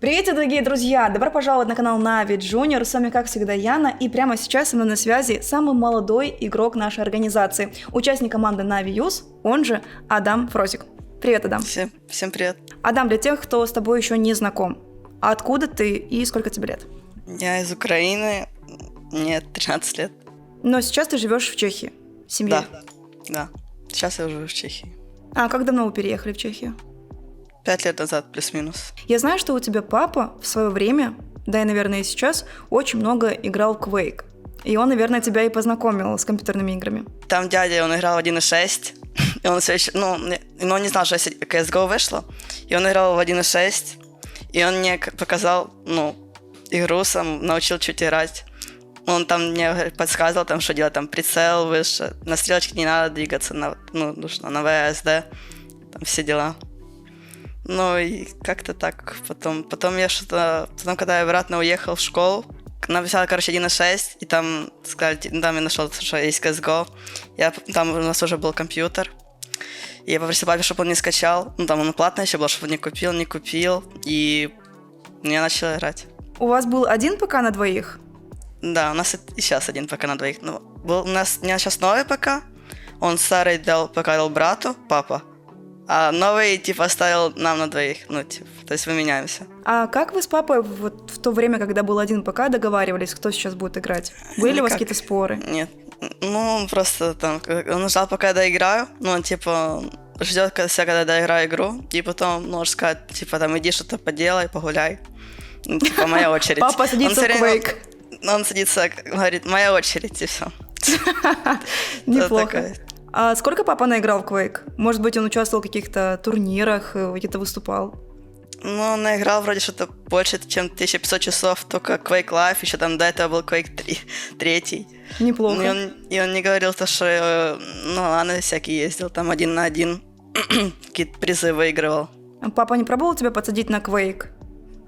Привет, дорогие друзья! Добро пожаловать на канал Na'Vi Junior. С вами, как всегда, Яна. И прямо сейчас со мной на связи самый молодой игрок нашей организации. Участник команды Na'Vi Youth, он же Адам Фрозик. Привет, Адам. Всем привет. Адам, для тех, кто с тобой еще не знаком, откуда ты и сколько тебе лет? Я из Украины, мне 13 лет. Но сейчас ты живешь в Чехии, с семьей. Да. Сейчас я живу в Чехии. А как давно вы переехали в Чехию? 5 лет назад, плюс-минус. Я знаю, что у тебя папа в свое время, да и, наверное, и сейчас, очень много играл в Quake. И он, наверное, тебя и познакомил с компьютерными играми. Там дядя, он играл в 1.6, и он все еще, он не знал, что CSGO вышло, и он играл в 1.6, и он мне показал, игру сам, научил чуть играть. Он там мне подсказывал, там, что делать, там, прицел выше, на стрелочке не надо двигаться, нужно на VSD, там, все дела. И как-то так. Потом когда я обратно уехал в школу, написал, 1.6, и там сказали, там я нашел, что есть CSGO. Там у нас уже был компьютер. И я попросил папе, чтобы он не скачал. Там он платный еще был, чтобы он не купил. И я начал играть. У вас был один ПК на двоих? Да, у нас и сейчас один ПК на двоих. У меня сейчас новый ПК. Он старый ПК дал брату, папа. А новый, оставил нам на двоих, то есть мы меняемся. А как вы с папой вот в то время, когда был один ПК, договаривались, кто сейчас будет играть? Были у вас какие-то споры? Нет, просто там, он ждал, пока я доиграю, он, ждет, когда я доиграю игру, и потом может сказать, иди что-то поделай, погуляй. Моя очередь. Папа садится в Quake. Он садится, говорит, моя очередь, и все. Неплохо. А сколько папа наиграл в Quake? Может быть, он участвовал в каких-то турнирах, где-то выступал? Он наиграл вроде что-то больше, чем 1500 часов, только Quake Live, еще там до этого был Quake 3. Неплохо. И он не говорил, что всякие ездил, там 1 на 1, какие-то призы выигрывал. А папа не пробовал тебя подсадить на Quake,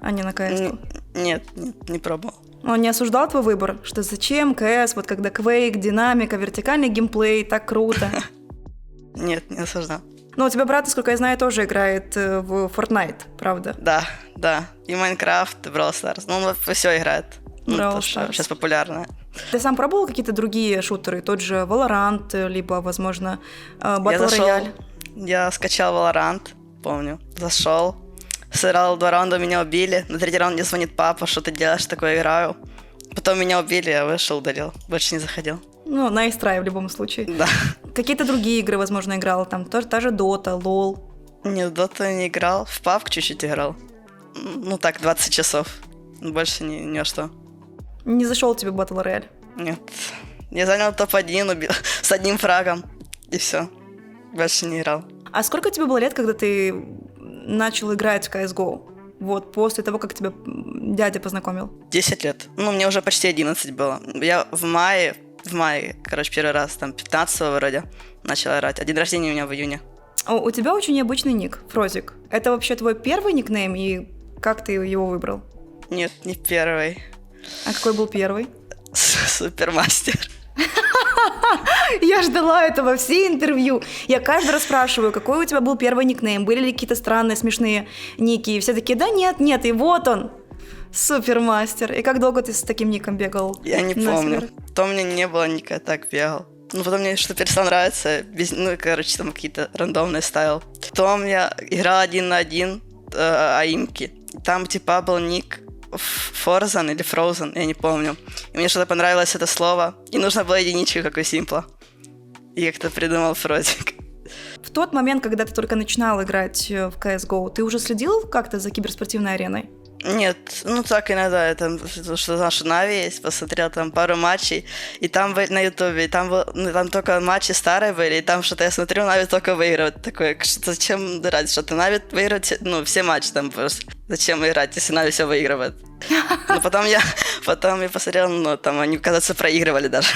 а не на CS? Нет, не пробовал. Он не осуждал твой выбор? Что зачем КС, вот когда Quake, динамика, вертикальный геймплей, так круто? Нет, не осуждал. У тебя брат, насколько я знаю, тоже играет в Fortnite, правда? Да. И Майнкрафт, и Brawl Stars. Он все играет. Brawl Stars. Сейчас популярно. Ты сам пробовал какие-то другие шутеры? Тот же Valorant, либо, возможно, Battle Royale? Я скачал Valorant, помню. Зашел. Сыграл 2 раунда, меня убили. На 3-й раунд мне звонит папа, что ты делаешь, такое играю. Потом меня убили, я вышел, удалил. Больше не заходил. Nice try в любом случае. Да. Какие-то другие игры, возможно, играл? Там тоже та же Dota, LoL. Нет, в Dota не играл. В PUBG чуть-чуть играл. 20 часов. Больше ни во что. Не зашел тебе Battle Royale? Нет. Я занял топ-1, убил с 1 фрагом. И все. Больше не играл. А сколько тебе было лет, когда ты начал играть в CSGO? Вот, после того, как тебя дядя познакомил. 10 лет. Мне уже почти 11 было. Я в мае, первый раз, 15-го вроде, начал играть. День рождения у меня в июне. У тебя очень необычный ник, Фрозик. Это вообще твой первый никнейм, и как ты его выбрал? Нет, не первый. А какой был первый? Супермастер. Я ждала этого все интервью. Я каждый раз спрашиваю, какой у тебя был первый никнейм, были ли какие-то странные, смешные ники. И все такие, да нет, и вот он, Супермастер. И как долго ты с таким ником бегал? Я не помню. Потом у меня не было ника, я так бегал. Потом мне что-то перестал нравиться, там какие-то рандомные ставил. Потом я играл 1 на 1 аимки. Там был ник Frozen или Frozen, я не помню. И мне что-то понравилось это слово. И нужно было единичку, как у Симпла. И я как-то придумал Фрозик. В тот момент, когда ты только начинал играть в CSGO, ты уже следил как-то за киберспортивной ареной? Нет, так иногда, что наша Na'Vi есть, посмотрел там пару матчей, и там на Ютубе, там только матчи старые были, и там что-то я смотрю, Na'Vi только выигрывает. Такое, зачем играть, что-то Na'Vi выигрывает, все матчи там просто. Зачем играть, если Na'Vi все выигрывает? Потом я посмотрел, там они, кажется, проигрывали даже.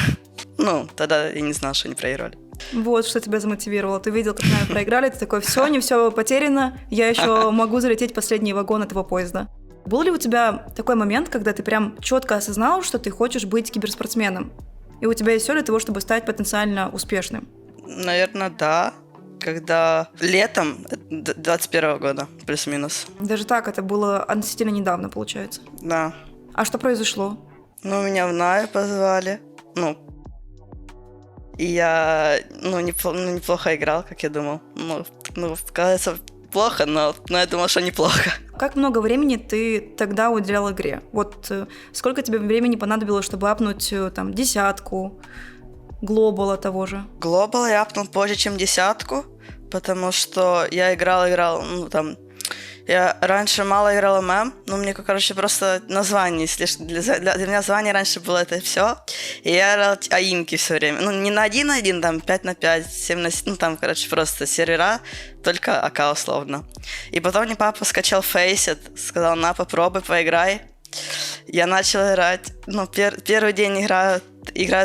Тогда я не знал, что они проигрывали. Вот, что тебя замотивировало. Ты видел, как Na'Vi проиграли, ты такой, не все потеряно, я еще могу залететь в последний вагон этого поезда. Был ли у тебя такой момент, когда ты прям четко осознал, что ты хочешь быть киберспортсменом? И у тебя есть все для того, чтобы стать потенциально успешным? Наверное, да. Когда летом, 21 года, плюс-минус. Даже так, это было относительно недавно, получается. Да. А что произошло? Ну, меня в Нави позвали. Ну, и я, неплохо играл, как я думал. Кажется, плохо, но я думал, что неплохо. Как много времени ты тогда уделял игре? Вот сколько тебе времени понадобилось, чтобы апнуть там 10, глобала того же? Глобал я апнул позже, чем 10, потому что я играл, я раньше мало играл ММ, но мне, просто название слишком... Для меня звание раньше было это все. И я играл аимки все время. Ну, не на 1-1, там, 5-5, 7-7, просто сервера, только АК условно. И потом мне папа скачал Faceit, сказал, на, попробуй, поиграй. Я начал играть, первый день играю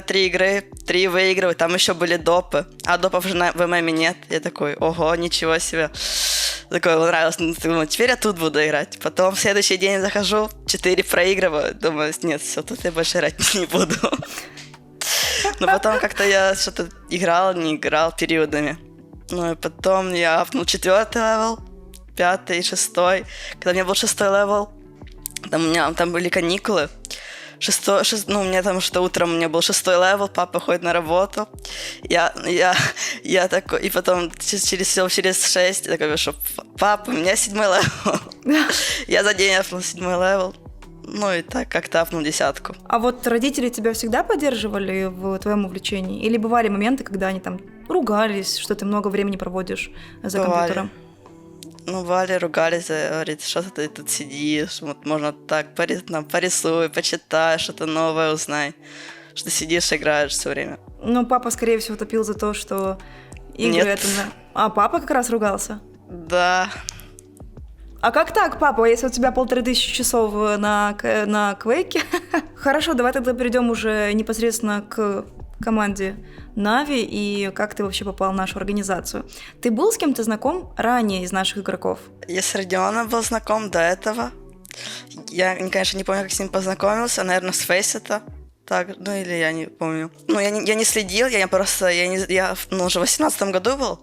3 игры, 3 выигрываю, там еще были допы, а допов же в ММе нет. Я такой, ого, ничего себе. Такой, понравилось, думаю, теперь я тут буду играть. Потом в следующий день захожу, 4 проигрываю, думаю, нет, все, тут я больше играть не буду. Но потом как-то я что-то не играл периодами. Ну и потом я апнул 4-й левел, 5-й, 6-й. Когда у меня был 6-й левел, там были каникулы. У меня там что утром у меня был 6-й левел, папа ходит на работу. Я такой, и потом через 6 я такой, что папа, у меня 7-й левел. Я за день апнул 7-й левел. Ну и так как-то апнул 10. А вот родители тебя всегда поддерживали в твоем увлечении? Или бывали моменты, когда они там ругались, что ты много времени проводишь за компьютером? Валя ругались, говорит, что ты тут сидишь, вот можно так, порисуй, почитай, что-то новое узнай, что ты сидишь, играешь все время. Папа, скорее всего, топил за то, что игры Нет. это... А папа как раз ругался? Да. А как так, папа, если у тебя 1500 часов на Квейке? Хорошо, давай тогда перейдем уже непосредственно к команде Нави и как ты вообще попал в нашу организацию. Ты был с кем-то знаком ранее из наших игроков? Я с Родионом был знаком до этого. Я, конечно, не помню, как с ним познакомился, наверное, с Faceit. Так, или я не помню. Я не следил, я уже в 18 году был,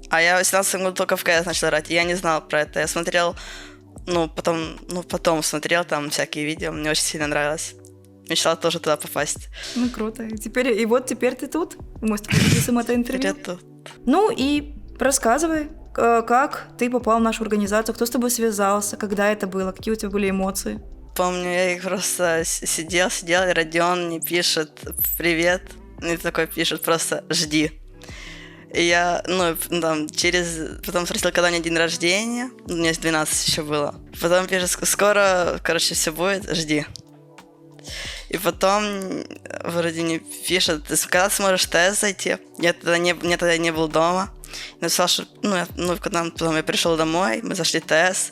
а я в 18 году только в КС начал играть, и я не знал про это. Я смотрел, потом смотрел там всякие видео, мне очень сильно нравилось. Мечтала тоже туда попасть. Круто. И вот теперь ты тут. Мы с тобой записываем это интервью. Теперь тут. И рассказывай, как ты попал в нашу организацию, кто с тобой связался, когда это было, какие у тебя были эмоции? Помню, я просто сидел, и Родион мне пишет «Привет». И такой пишет просто «Жди». И я, потом спросил, когда у меня день рождения. У меня 12 еще было. Потом пишет «Скоро, все будет, жди». И потом вроде не пишет, когда сможешь в ТС зайти? Я тогда не был дома. Написал, что, потом я пришел домой, мы зашли в ТС,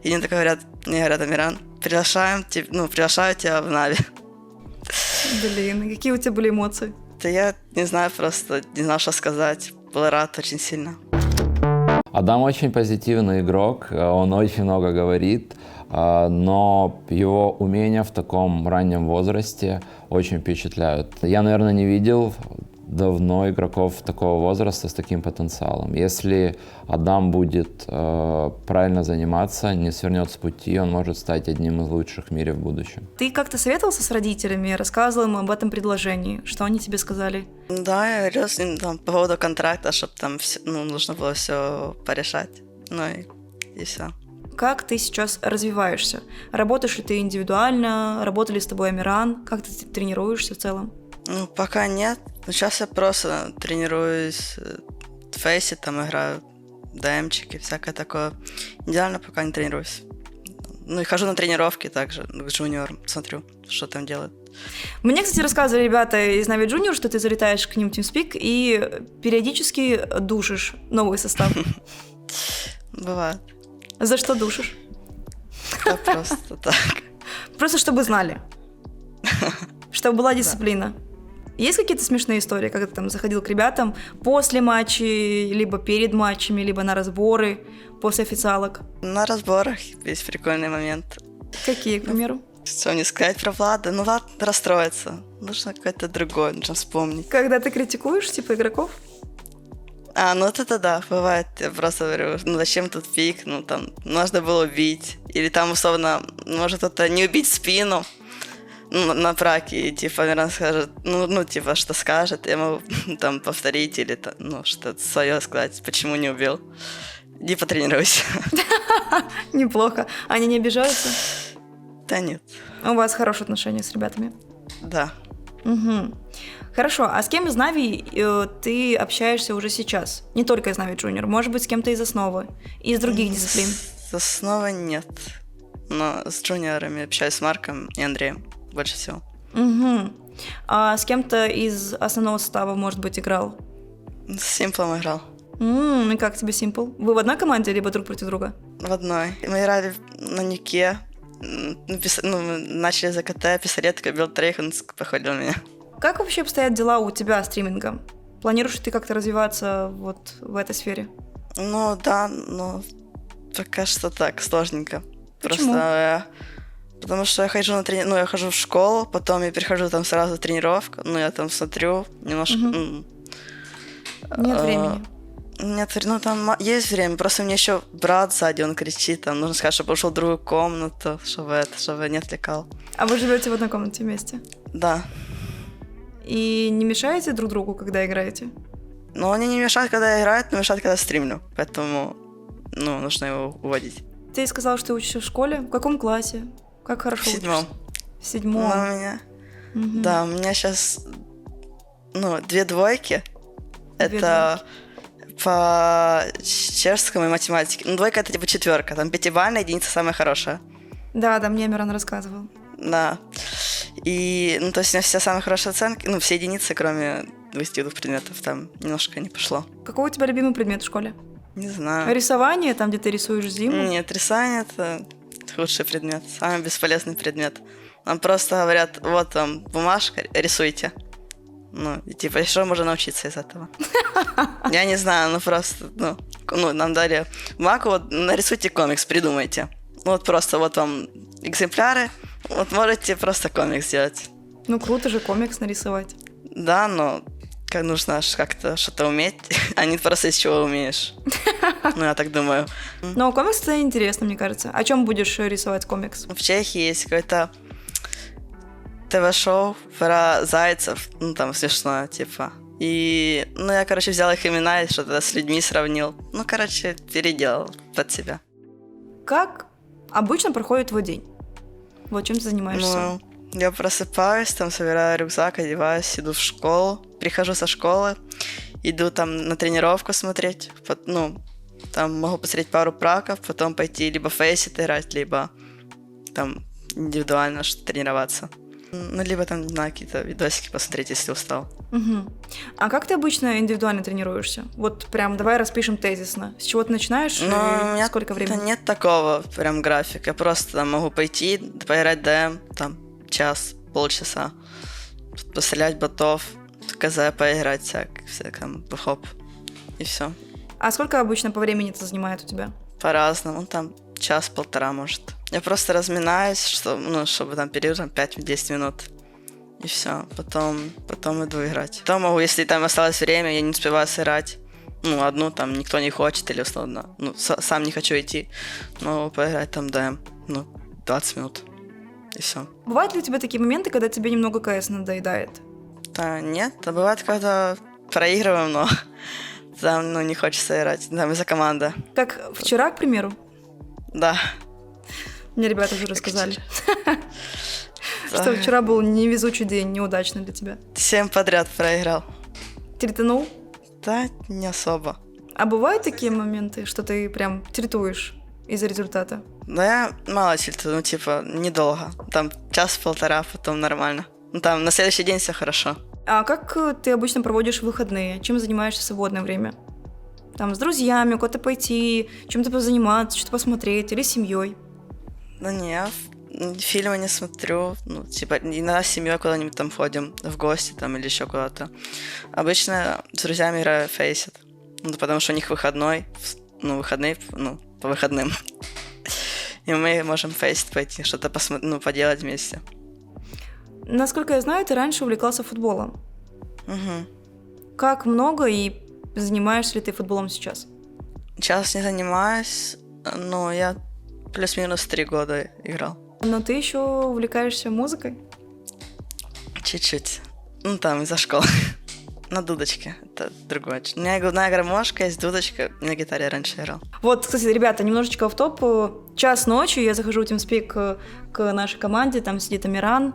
и мне говорят, Амиран, приглашаю тебя в Нави. Блин, какие у тебя были эмоции? Да я не знаю, просто не знал, что сказать. Был рад очень сильно. Адам очень позитивный игрок, он очень много говорит, но его умения в таком раннем возрасте очень впечатляют. Я, наверное, не видел давно игроков такого возраста с таким потенциалом. Если Адам будет правильно заниматься, не свернет с пути, он может стать одним из лучших в мире в будущем. Ты как-то советовался с родителями, рассказывал им об этом предложении? Что они тебе сказали? Да, я говорил с ним по поводу контракта, чтобы там нужно было все порешать. И все. Как ты сейчас развиваешься? Работаешь ли ты индивидуально? Работали с тобой Амиран? Как ты тренируешься в целом? Пока нет. Сейчас я просто тренируюсь в Фейсе, там играю ДМчики, всякое такое. Идеально пока не тренируюсь. И хожу на тренировки также, к джуниорам, смотрю, что там делают. Мне, кстати, рассказывали ребята из Нави Junior, что ты залетаешь к ним в TeamSpeak и периодически душишь новый состав. Бывает. За что душишь? Да просто так. Просто чтобы знали. Чтобы была дисциплина. Есть какие-то смешные истории, когда ты там заходил к ребятам после матчей, либо перед матчами, либо на разборы, после официалок? На разборах есть прикольный момент. Какие, к примеру? Что не сказать про Влада? Влад расстроится. Нужно какой-то другой, нужно вспомнить. Когда ты критикуешь, типа, игроков? Ну это да, бывает. Я просто говорю, ну зачем тут пик, ну там нужно было убить. Или там условно, может кто-то не убить спину, ну, на праке, и типа, наверное, скажет, ну, типа, что скажет, я могу там повторить или ну, что-то свое сказать, почему не убил. Не потренируйся. Неплохо. Они не обижаются? Да нет. У вас хорошие отношения с ребятами? Да. Угу. Хорошо, а с кем из Нави ты общаешься уже сейчас? Не только из Нави Junior, может быть, с кем-то из Основы, и из других дисциплин? С Основы нет. Но с джуниорами общаюсь с Марком и Андреем больше всего. Угу. А с кем-то из основного состава, может быть, играл? С Симплом играл. И как тебе Симпл? Вы в одной команде, либо друг против друга? В одной. Мы играли на Нике. Мы начали за КТ, пистолетка, бил троих, он походил меня. Как вообще обстоят дела у тебя с стримингом? Планируешь ты как-то развиваться вот в этой сфере? Ну да, но пока что так, сложненько. Почему? Просто потому что я хожу на тренировку, я хожу в школу, потом я перехожу там сразу в тренировку, я там смотрю немножко. Нет времени. Нет, там есть время, просто мне еще брат сзади, он кричит, там нужно сказать, чтобы ушел в другую комнату, чтобы не отвлекал. А вы живете в одной комнате вместе? Да. И не мешаете друг другу, когда играете? Но они не мешают, когда играют, но мешают, когда стримлю, поэтому, нужно его уводить. Ты сказал, что ты учишься в школе. В каком классе? Как хорошо В 7. учишься? В 7. У меня... Да, у меня сейчас, 2 двойки. Это по чешскому и математике. Двойка — это типа 4, там 5-бальная, единица самая хорошая. Да, мне Мирон рассказывал. Да. И, то есть у меня все самые хорошие оценки, все единицы, кроме 22 предметов, там немножко не пошло. Какой у тебя любимый предмет в школе? Не знаю. Рисование, там, где ты рисуешь зиму? Нет, рисование — это худший предмет, самый бесполезный предмет. Нам просто говорят, вот вам бумажка, рисуйте. И типа, что можно научиться из этого? Я не знаю, просто, нам дали бумагу, вот нарисуйте комикс, придумайте. Просто вот вам экземпляры, можете просто комикс сделать. Круто же комикс нарисовать. Да, но нужно как-то что-то уметь, а не просто из чего умеешь. Я так думаю. Но комикс — это интересно, мне кажется. О чем будешь рисовать комикс? В Чехии есть какое-то ТВ-шоу про зайцев, там смешное, типа. И, я, взял их имена и что-то с людьми сравнил. Переделал под себя. Как обычно проходит твой день? Вот чем ты занимаешься? Я просыпаюсь, там собираю рюкзак, одеваюсь, иду в школу, прихожу со школы, иду там на тренировку смотреть, там могу посмотреть пару праков, потом пойти либо фейсит играть, либо там индивидуально тренироваться. Либо там, какие-то видосики посмотреть, если устал. Угу. А как ты обычно индивидуально тренируешься? Вот прям давай распишем тезисно. С чего ты начинаешь и у меня сколько времени? Нет такого прям графика. Я просто могу пойти, поиграть ДМ, там, час, полчаса, пострелять ботов, КЗ поиграть, всяком, хоп, и все. А сколько обычно по времени это занимает у тебя? По-разному, там, час-полтора, может. Я просто разминаюсь, чтобы там период 5-10 минут. И все. Потом иду играть. Потом могу, если там осталось время, я не успеваю сыграть. Одну там никто не хочет, или условно. Сам не хочу идти. Могу поиграть там ДМ. 20 минут. И все. Бывают ли у тебя такие моменты, когда тебе немного КС надоедает? Да, нет. А бывает, когда проигрываем, но там, не хочется играть. Там из-за команды. Как вчера, к примеру? Да. Мне ребята уже рассказали, что вчера был невезучий день, неудачный для тебя. 7 подряд проиграл. Тильтанул? Да, не особо. А бывают такие моменты, что ты прям тильтуешь из-за результата? Да, я мало тильтую, недолго. Там час-полтора, потом нормально. Там на следующий день все хорошо. А как ты обычно проводишь выходные? Чем занимаешься в свободное время? Там с друзьями, куда-то пойти, чем-то позаниматься, что-то посмотреть или с семьей? Да не, я фильмы не смотрю. Иногда с семьей куда-нибудь там ходим в гости там или еще куда-то. Обычно с друзьями играю в Faceit. Потому что у них выходной, выходные, по выходным. И мы можем в Faceit пойти, что-то поделать вместе. Насколько я знаю, ты раньше увлекался футболом. Угу. Как много и занимаешься ли ты футболом сейчас? Сейчас не занимаюсь, но я плюс-минус 3 года играл. Но ты еще увлекаешься музыкой? Чуть-чуть. Ну, там, из-за школы. На дудочке. Это другое. У меня губная гармошка, есть дудочка. На гитаре раньше играл. Вот, кстати, ребята, немножечко офф-топ. Час ночи, я захожу в TeamSpeak к нашей команде, там сидит Амиран,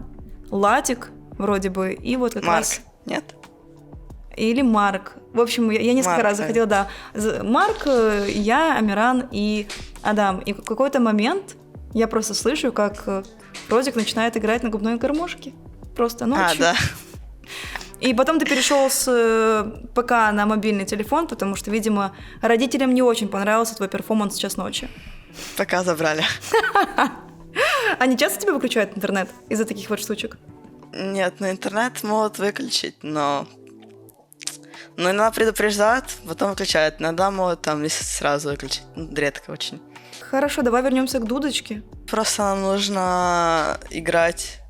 Латик вроде бы, и вот как Марк, раз... нет? Или Марк. В общем, я несколько Марк, раз заходила, да. Марк, я, Амиран и Адам. И в какой-то момент я просто слышу, как Фрозик начинает играть на губной гармошке. Просто ночью. Да. И потом ты перешел с ПК на мобильный телефон, потому что, видимо, родителям не очень понравился твой перформанс «Час ночи». Пока забрали. Они часто тебе выключают интернет из-за таких вот штучек? Нет, на интернет могут выключить, но иногда предупреждают, потом выключают. Иногда могут там сразу выключить. Редко очень. Хорошо, давай вернемся к дудочке. Просто нам нужно играть.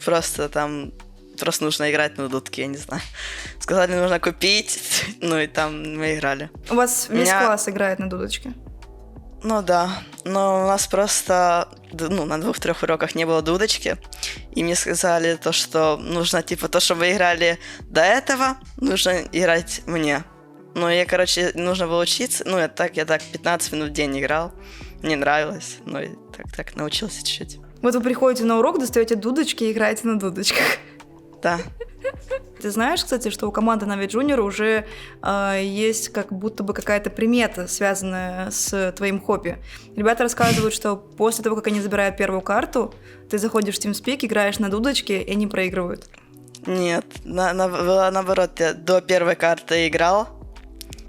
Просто нужно играть на дудке, я не знаю. Сказали, нужно купить, и там мы играли. У вас весь класс играет на дудочке? Ну да, но у нас просто, на 2-3 уроках не было дудочки, и мне сказали то, что нужно, то, что вы играли до этого, нужно играть мне. Нужно было учиться, я так 15 минут в день играл, мне нравилось, и так научился чуть-чуть. Вот вы приходите на урок, достаете дудочки и играете на дудочках. Да. Ты знаешь, кстати, что у команды Na'Vi Junior уже есть как будто бы какая-то примета, связанная с твоим хобби. Ребята рассказывают, что после того, как они забирают первую карту, ты заходишь в TeamSpeak, играешь на дудочке, и они проигрывают. Нет, наоборот, я до первой карты играл,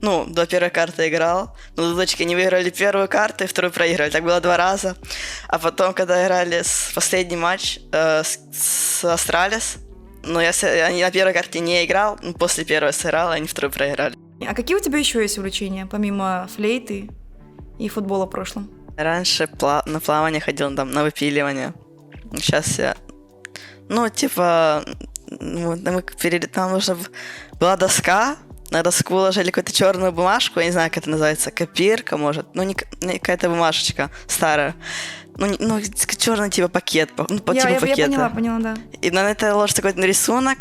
но дудочки не выиграли первую карту и вторую проиграли. Так было 2 раза. А потом, когда играли последний матч с Астралис, я на первой карте не играл, после первой сыграл, а они вторую проиграли. А какие у тебя еще есть увлечения, помимо флейты и футбола в прошлом? Раньше на плавание ходил, на выпиливание. Сейчас я... там нужно... Была доска, на доску ложили какую-то черную бумажку, я не знаю, как это называется, копирка, может, не какая-то бумажечка старая. Черный пакет, пакета. Я поняла, да. И на это ложится какой-то рисунок,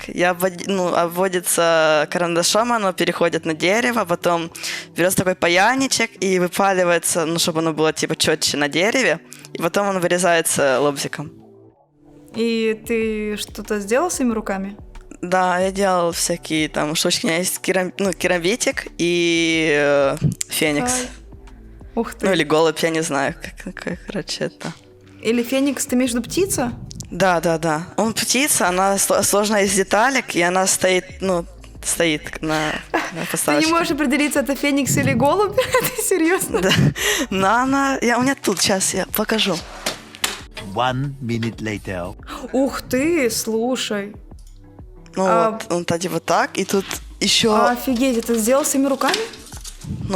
обводится карандашом, оно переходит на дерево, потом берется такой паяльничек и выпаливается, чтобы оно было четче на дереве, и потом он вырезается лобзиком. И ты что-то сделал своими руками? Да, я делал всякие там штучки. У меня есть керамбитик и феникс. Ух ты. Или голубь, я не знаю, как это. Или феникс, ты имеешь в виду птица? Да. Он птица, она сложная из деталек, и она стоит на поставочке. Ты не можешь определиться, это феникс или голубь? Ты серьезно? Да. У меня тут, сейчас я покажу. 1 minute later. Ух ты, слушай. Он так, и тут еще... Офигеть, это сделал своими руками?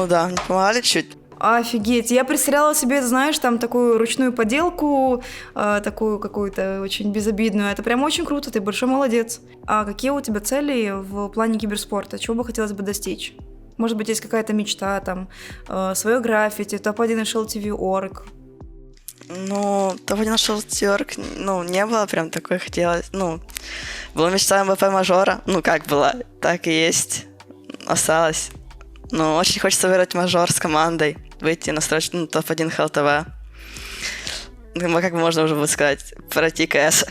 Да, мне помогали чуть. Офигеть, я представляла себе, знаешь, там такую ручную поделку, такую какую-то очень безобидную. Это прям очень круто, ты большой молодец. А какие у тебя цели в плане киберспорта? Чего бы хотелось бы достичь? Может быть, есть какая-то мечта, там, свое граффити, топ-1 HLTV.org? топ-1 HLTV.org, не было прям такой, хотелось, была мечта МВП-мажора, как была, так и есть, осталось. Очень хочется выиграть мажор с командой, выйти на строчку топ-1 HLTV. Как можно уже будет сказать, пройти КС.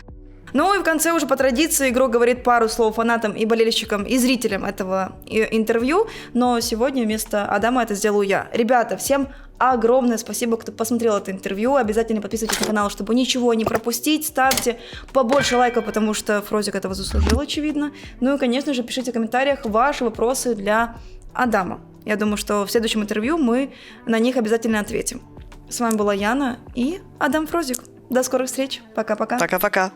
И в конце уже по традиции игрок говорит пару слов фанатам и болельщикам и зрителям этого интервью, но сегодня вместо Адама это сделаю я. Ребята, всем огромное спасибо, кто посмотрел это интервью. Обязательно подписывайтесь на канал, чтобы ничего не пропустить. Ставьте побольше лайков, потому что Фрозик этого заслужил, очевидно. И, конечно же, пишите в комментариях ваши вопросы для Адама. Я думаю, что в следующем интервью мы на них обязательно ответим. С вами была Яна и Адам Фрозик. До скорых встреч. Пока-пока. Пока-пока.